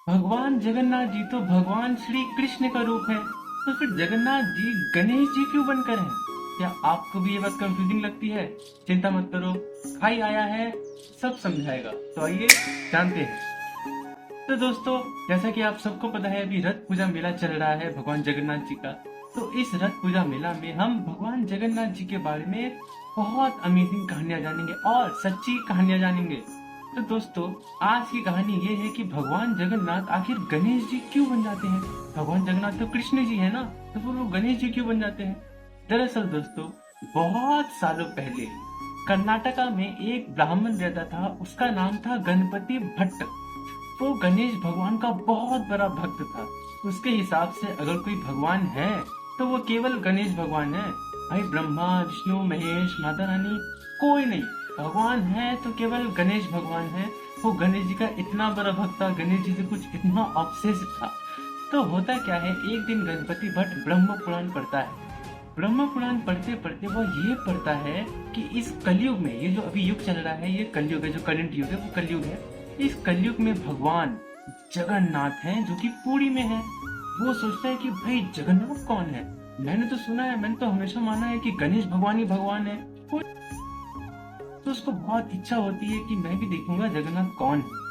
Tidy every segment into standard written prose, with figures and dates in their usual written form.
भगवान जगन्नाथ जी तो भगवान श्री कृष्ण का रूप है, तो फिर जगन्नाथ जी गणेश जी क्यों बनकर हैं? क्या आपको भी ये बात कंफ्यूजिंग लगती है? चिंता मत करो, भाई आया है, सब समझाएगा। तो आइए जानते हैं। तो दोस्तों, जैसा कि आप सबको पता है, अभी रथ पूजा मेला चल रहा है भगवान जगन्नाथ जी का। तो इस रथ पूजा मेला में हम भगवान जगन्नाथ जी के बारे में बहुत अमेजिंग कहानियां जानेंगे और सच्ची कहानियां जानेंगे। तो दोस्तों, आज की कहानी ये है कि भगवान जगन्नाथ आखिर गणेश जी क्यों बन जाते हैं। भगवान जगन्नाथ तो कृष्ण जी है ना, तो फिर वो गणेश जी क्यों बन जाते हैं? दरअसल दोस्तों, बहुत सालों पहले कर्नाटका में एक ब्राह्मण रहता था, उसका नाम था गणपति भट्ट। वो गणेश भगवान का बहुत बड़ा भक्त था। उसके हिसाब से अगर कोई भगवान है तो वो केवल गणेश भगवान है। भाई ब्रह्मा विष्णु महेश माता रानी कोई नहीं, भगवान है तो केवल गणेश भगवान है। वो गणेश जी का इतना बड़ा भक्त था, गणेश जी से कुछ इतना ऑब्सेस था। तो होता क्या है, एक दिन गणपति भट्ट ब्रह्म पुराण पढ़ता है। ब्रह्म पुराण पढ़ते पढ़ते वो ये पढ़ता है कि इस कलयुग में, ये जो अभी युग चल रहा है, ये कलयुग है, जो करंट युग है वो कलयुग है। इस कलयुग में भगवान जगन्नाथ हैं जो कि पुरी में है। वो सोचता है कि भाई जगन्नाथ कौन है? मैंने तो सुना है, मैंने तो हमेशा माना है कि गणेश भगवान ही भगवान है। तो उसको बहुत इच्छा होती है कि मैं भी देखूंगा जगन्नाथ कौन है।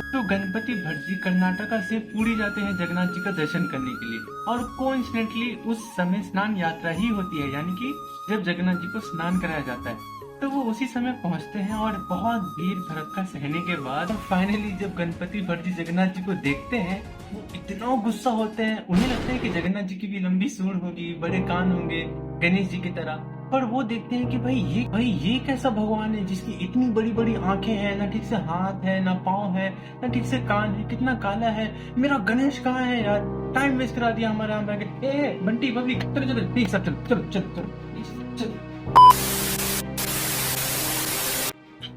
तो गणपति भट्ट जी कर्नाटका से पुरी जाते हैं जगन्नाथ जी का दर्शन करने के लिए। और कोइंसिडेंटली उस समय स्नान यात्रा ही होती है, यानी कि जब जगन्नाथ जी को स्नान कराया जाता है। तो वो उसी समय पहुंचते हैं और बहुत भीड़ भड़का सहने के बाद फाइनली जब गणपति भट्ट जी जगन्नाथ जी को देखते हैं, वो इतना गुस्सा होते हैं। उन्हें लगता है कि जगन्नाथ जी की भी लंबी सूंड होगी, बड़े कान होंगे गणेश जी की तरह। पर वो देखते हैं कि भाई ये कैसा भगवान है जिसकी इतनी बड़ी बड़ी आंखें हैं, ना ठीक से हाथ है ना पाँव है ना ठीक से कान है, कितना काला है। मेरा गणेश कहाँ है यार? टाइम वेस्ट करा दिया हमारा। हम ए बंटी बबली चलो चलो प्लीज सब चलो चलो चलो चलो चलो।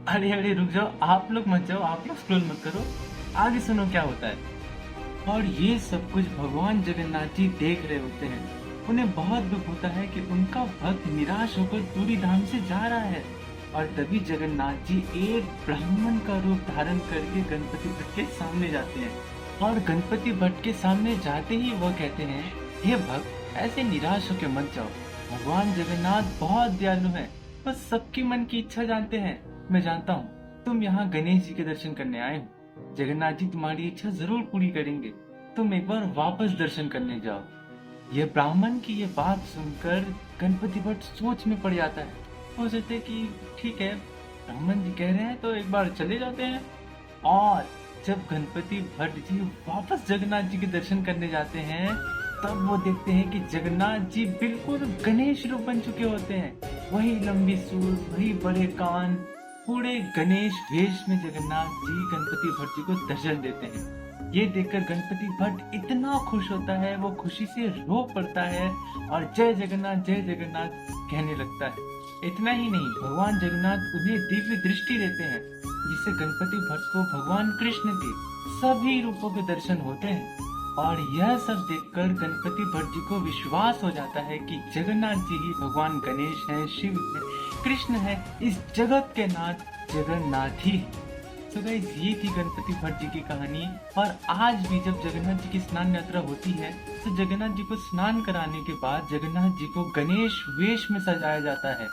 अरे अरे रुक जाओ, आप लोग मत जाओ, आप लोग स्क्रॉल मत करो, आगे सुनो क्या होता है। और ये सब कुछ भगवान जगन्नाथ जी देख रहे होते हैं। उन्हें बहुत दुख होता है कि उनका भक्त निराश होकर पूरी धाम से जा रहा है। और तभी जगन्नाथ जी एक ब्राह्मण का रूप धारण करके गणपति भट्ट के सामने जाते हैं। और गणपति भट्ट के सामने जाते ही वो कहते हैं, हे भक्त, ऐसे निराश होकर मत जाओ। भगवान जगन्नाथ बहुत दयालु है, बस सबकी मन की इच्छा जानते हैं। मैं जानता हूँ तुम यहाँ गणेश जी के दर्शन करने आए हो, जगन्नाथ जी तुम्हारी इच्छा जरूर पूरी करेंगे। तुम एक बार वापस दर्शन करने जाओ। ये ब्राह्मण की ये बात सुनकर गणपति भट्ट सोच में पड़ जाता है। वो सोचते कि ठीक है, ब्राह्मण जी कह रहे हैं तो एक बार चले जाते हैं। और जब गणपति भट्ट जी वापस जगन्नाथ जी के दर्शन करने जाते हैं, तब वो देखते हैं कि जगन्नाथ जी बिल्कुल गणेश रूप बन चुके होते हैं। वही लंबी सूंड, वही बड़े कान, पूरे गणेश वेश में जगन्नाथ जी गणपति भट्ट जी को दर्शन देते हैं। ये देखकर गणपति भट्ट इतना खुश होता है, वो खुशी से रो पड़ता है और जय जगन्नाथ कहने लगता है। इतना ही नहीं, भगवान जगन्नाथ उन्हें दिव्य दृष्टि देते हैं, जिससे गणपति भट्ट को भगवान कृष्ण के सभी रूपों के दर्शन होते हैं। और यह सब देखकर गणपति भट्ट जी को विश्वास हो जाता है कि जगन्नाथ जी ही भगवान गणेश हैं, शिव है, कृष्ण है, इस जगत के नाथ जगन्नाथ ही है। तो गाइस, ये थी गणपति भट्ट जी की कहानी। और आज भी जब जगन्नाथ जी की स्नान यात्रा होती है, तो जगन्नाथ जी को स्नान कराने के बाद जगन्नाथ जी को गणेश वेश में सजाया जाता है।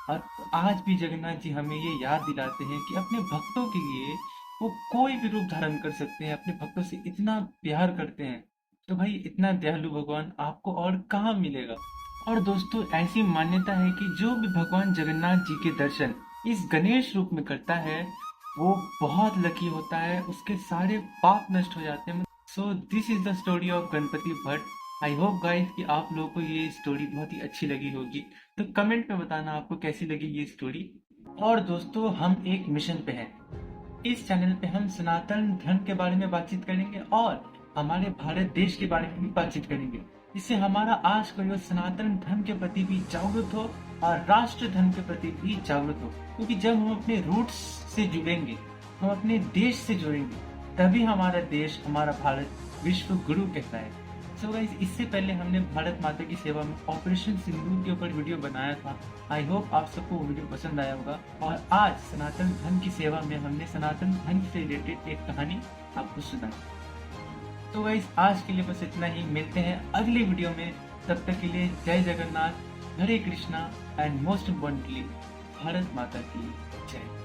और आज भी जगन्नाथ जी हमें ये याद दिलाते हैं कि अपने भक्तों के लिए वो कोई भी रूप धारण कर सकते हैं, अपने भक्तों से इतना प्यार करते हैं। तो भाई, इतना दयालु भगवान आपको और कहाँ मिलेगा। और दोस्तों, ऐसी मान्यता है कि जो भी भगवान जगन्नाथ जी के दर्शन इस गणेश रूप में करता है, वो बहुत लकी होता है, उसके सारे पाप नष्ट हो जाते हैं। So this is the story of Ganpati Bhatt. I hope guys कि आप लोगों को ये स्टोरी बहुत ही अच्छी लगी होगी। तो कमेंट में बताना आपको कैसी लगी ये स्टोरी। और दोस्तों, हम एक मिशन पे हैं। इस चैनल पे हम सनातन धर्म के बारे में बातचीत करेंगे और हमारे भारत देश के बारे में भी बातचीत करेंगे, जिससे हमारा आज का युवा सनातन धर्म के प्रति भी जागरूक हो और राष्ट्र धर्म के प्रति भी जागरूक हो। क्योंकि जब हम अपने रूट्स से जुड़ेंगे, हम अपने देश से जुड़ेंगे, तभी हमारा देश, हमारा भारत विश्व गुरु कहता है। सो गाइस, इससे पहले हमने भारत माता की सेवा में ऑपरेशन सिंदूर के ऊपर वीडियो बनाया था। आई होप आप सबको वो वीडियो पसंद आया होगा। और आज सनातन धर्म की सेवा में हमने सनातन धर्म से रिलेटेड एक कहानी आपको सुनाई। तो गाइस आज के लिए बस इतना ही, मिलते हैं अगली वीडियो में। तब तक के लिए जय Jagannath, Hare Krishna and most importantly Bharat Mata की जय।